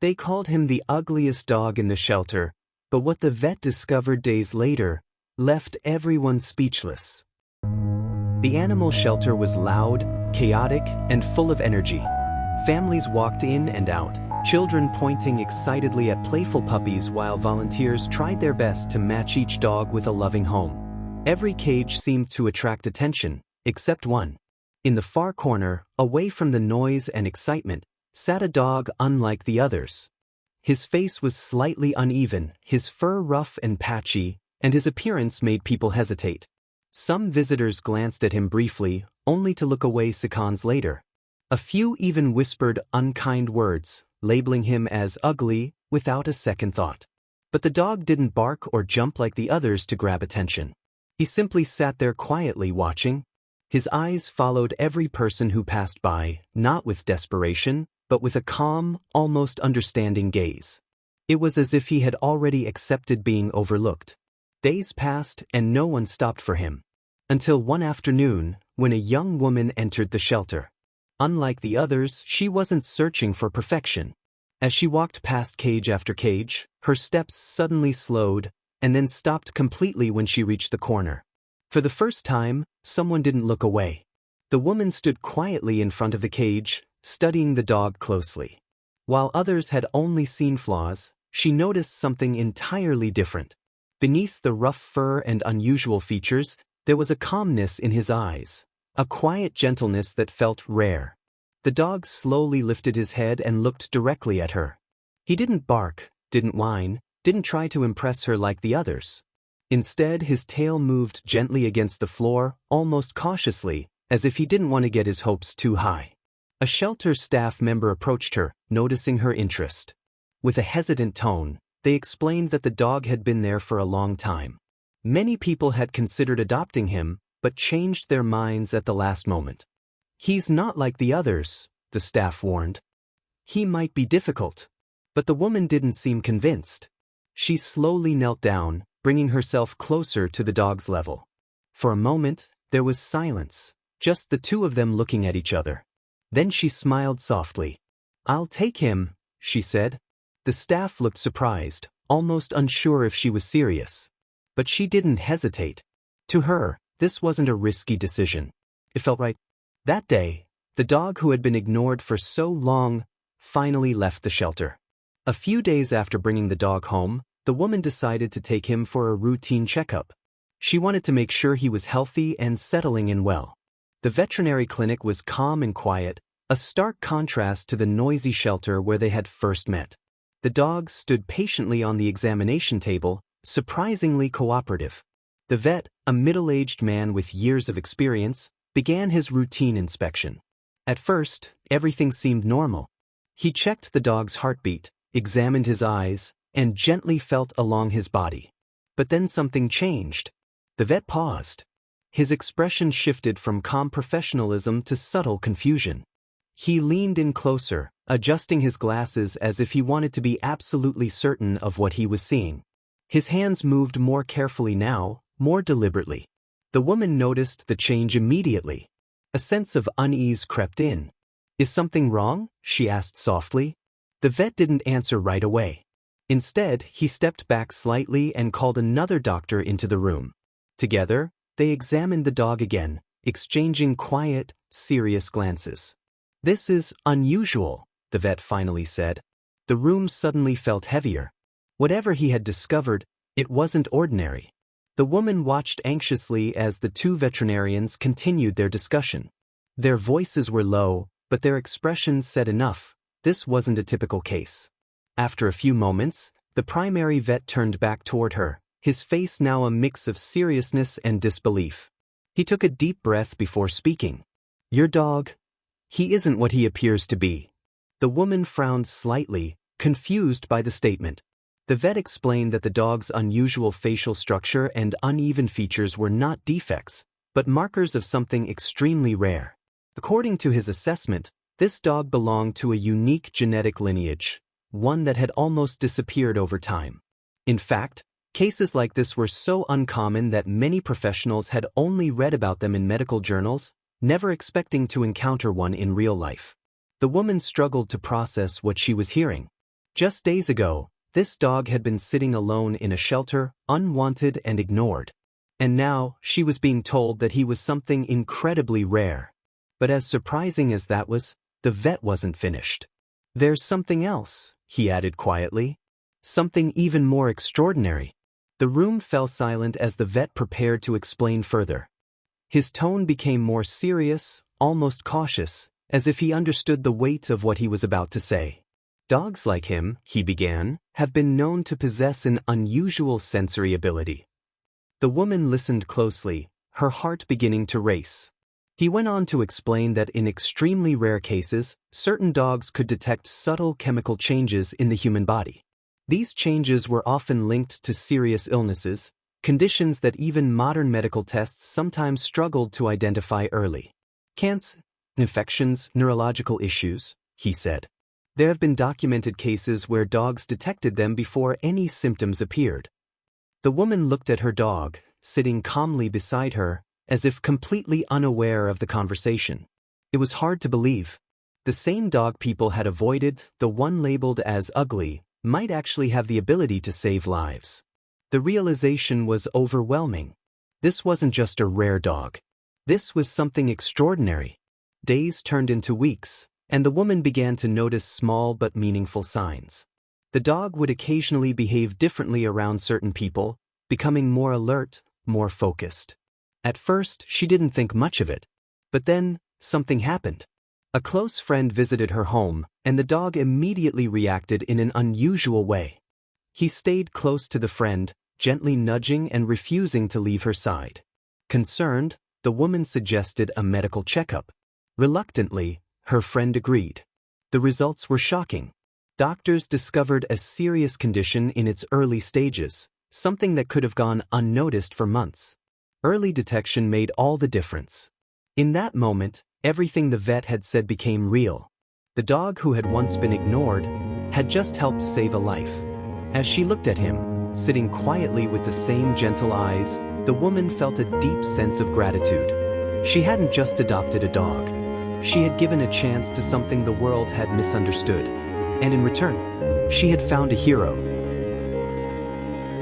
They called him the ugliest dog in the shelter, but what the vet discovered days later left everyone speechless. The animal shelter was loud, chaotic, and full of energy. Families walked in and out, children pointing excitedly at playful puppies while volunteers tried their best to match each dog with a loving home. Every cage seemed to attract attention, except one. In the far corner, away from the noise and excitement, sat a dog unlike the others. His face was slightly uneven, his fur rough and patchy, and his appearance made people hesitate. Some visitors glanced at him briefly, only to look away seconds later. A few even whispered unkind words, labeling him as ugly without a second thought. But the dog didn't bark or jump like the others to grab attention. He simply sat there quietly watching. His eyes followed every person who passed by, not with desperation, but with a calm, almost understanding gaze. It was as if he had already accepted being overlooked. Days passed and no one stopped for him. Until one afternoon, when a young woman entered the shelter. Unlike the others, she wasn't searching for perfection. As she walked past cage after cage, her steps suddenly slowed, and then stopped completely when she reached the corner. For the first time, someone didn't look away. The woman stood quietly in front of the cage, studying the dog closely. While others had only seen flaws, she noticed something entirely different. Beneath the rough fur and unusual features, there was a calmness in his eyes, a quiet gentleness that felt rare. The dog slowly lifted his head and looked directly at her. He didn't bark, didn't whine, didn't try to impress her like the others. Instead, his tail moved gently against the floor, almost cautiously, as if he didn't want to get his hopes too high. A shelter staff member approached her, noticing her interest. With a hesitant tone, they explained that the dog had been there for a long time. Many people had considered adopting him, but changed their minds at the last moment. "He's not like the others," the staff warned. "He might be difficult." But the woman didn't seem convinced. She slowly knelt down, bringing herself closer to the dog's level. For a moment, there was silence, just the two of them looking at each other. Then she smiled softly. "I'll take him," she said. The staff looked surprised, almost unsure if she was serious. But she didn't hesitate. To her, this wasn't a risky decision. It felt right. That day, the dog who had been ignored for so long finally left the shelter. A few days after bringing the dog home, the woman decided to take him for a routine checkup. She wanted to make sure he was healthy and settling in well. The veterinary clinic was calm and quiet, a stark contrast to the noisy shelter where they had first met. The dog stood patiently on the examination table, surprisingly cooperative. The vet, a middle-aged man with years of experience, began his routine inspection. At first, everything seemed normal. He checked the dog's heartbeat, examined his eyes, and gently felt along his body. But then something changed. The vet paused. His expression shifted from calm professionalism to subtle confusion. He leaned in closer, adjusting his glasses as if he wanted to be absolutely certain of what he was seeing. His hands moved more carefully now, more deliberately. The woman noticed the change immediately. A sense of unease crept in. "Is something wrong?" she asked softly. The vet didn't answer right away. Instead, he stepped back slightly and called another doctor into the room. Together, they examined the dog again, exchanging quiet, serious glances. "This is unusual," the vet finally said. The room suddenly felt heavier. Whatever he had discovered, it wasn't ordinary. The woman watched anxiously as the two veterinarians continued their discussion. Their voices were low, but their expressions said enough. This wasn't a typical case. After a few moments, the primary vet turned back toward her, his face now a mix of seriousness and disbelief. He took a deep breath before speaking. "Your dog, he isn't what he appears to be." The woman frowned slightly, confused by the statement. The vet explained that the dog's unusual facial structure and uneven features were not defects, but markers of something extremely rare. According to his assessment, this dog belonged to a unique genetic lineage, one that had almost disappeared over time. In fact, cases like this were so uncommon that many professionals had only read about them in medical journals, never expecting to encounter one in real life. The woman struggled to process what she was hearing. Just days ago, this dog had been sitting alone in a shelter, unwanted and ignored. And now, she was being told that he was something incredibly rare. But as surprising as that was, the vet wasn't finished. "There's something else," he added quietly. "Something even more extraordinary." The room fell silent as the vet prepared to explain further. His tone became more serious, almost cautious, as if he understood the weight of what he was about to say. "Dogs like him," he began, "have been known to possess an unusual sensory ability." The woman listened closely, her heart beginning to race. He went on to explain that in extremely rare cases, certain dogs could detect subtle chemical changes in the human body. These changes were often linked to serious illnesses, conditions that even modern medical tests sometimes struggled to identify early. "Cancer, infections, neurological issues," he said. "There have been documented cases where dogs detected them before any symptoms appeared." The woman looked at her dog, sitting calmly beside her, as if completely unaware of the conversation. It was hard to believe. The same dog people had avoided, the one labeled as ugly, might actually have the ability to save lives. The realization was overwhelming. This wasn't just a rare dog. This was something extraordinary. Days turned into weeks, and the woman began to notice small but meaningful signs. The dog would occasionally behave differently around certain people, becoming more alert, more focused. At first, she didn't think much of it. But then, something happened. A close friend visited her home, and the dog immediately reacted in an unusual way. He stayed close to the friend, gently nudging and refusing to leave her side. Concerned, the woman suggested a medical checkup. Reluctantly, her friend agreed. The results were shocking. Doctors discovered a serious condition in its early stages, something that could have gone unnoticed for months. Early detection made all the difference. In that moment, everything the vet had said became real. The dog who had once been ignored had just helped save a life. As she looked at him, sitting quietly with the same gentle eyes, the woman felt a deep sense of gratitude. She hadn't just adopted a dog. She had given a chance to something the world had misunderstood. And in return, she had found a hero.